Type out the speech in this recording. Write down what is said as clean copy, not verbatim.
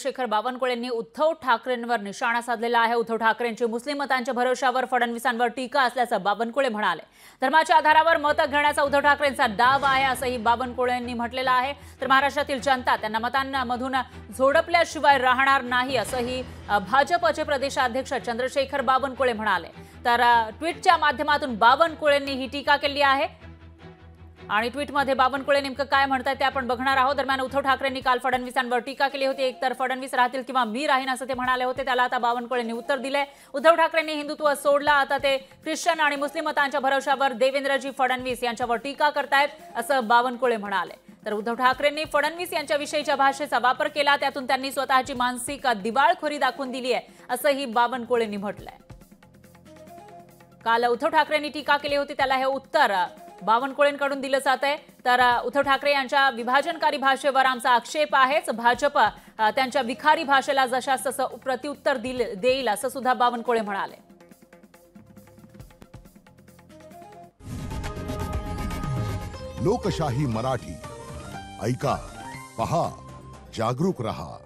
चंद्रशेखर बावनकुळेंनी उद्धव ठाकरेंवर निशाणा साधलेला आहे। उद्धव ठाकरेंची मुस्लिम मतांच्या भरोशावर फडणवीसांवर टीका असल्याचं बावनकुळे म्हणाले। धर्माच्या आधारावर मत घेण्याचा उद्धव ठाकरेंचा डाव आहे असंही बावनकुळेंनी म्हटलेलं आहे। तर महाराष्ट्रातील जनता त्यांना मतांमधून झोडपल्याशिवाय राहणार नाही असंही भाजपचे प्रदेशाध्यक्ष चंद्रशेखर बावनकुळे म्हणाले। तर ट्विटच्या माध्यमातून बावनकुळेंनी ही टीका केली आहे आणि ट्विटमध्ये बावनकुळे नेमकं काय म्हणतात ते आपण बघणार आहोत। दरम्यान उद्धव ठाकरेंनी काल फडणवीसांवर टीका केली होती। एकतर फडणवीस राहतील किंवा मी राहीन असं ते म्हणाले होते, त्याला आता बावनकुळेंनी उत्तर दिले। उद्धव ठाकरेंनी हिंदुत्व सोडला, आता ते ख्रिश्चन आणि मुस्लिम मतांच्या भरोशावर देवेंद्रजी फडणवीस यांच्यावर टीका करतायत असं बावनकुळे म्हणाले। तर उद्धव ठाकरेंनी फडणवीस यांच्याविषयीच्या भाषेचा वापर केला, त्यातून त्यांनी स्वतःची मानसिक दिवाळखोरी दाखवून दिली आहे असंही बावनकुळेंनी म्हटलंय। काल उद्धव ठाकरेंनी टीका केली होती, त्याला हे उत्तर बावनकुळेंकडून दिलं जात आहे। तर उद्धव ठाकरे यांच्या विभाजनकारी भाषेवर आमचा आक्षेप आहेच, भाजप त्यांच्या विखारी भाषेला जशास तसं प्रत्युत्तर देईल असं सुद्धा बावनकुळे म्हणाले। लोकशाही मराठी ऐका, पहा, जागरूक रहा।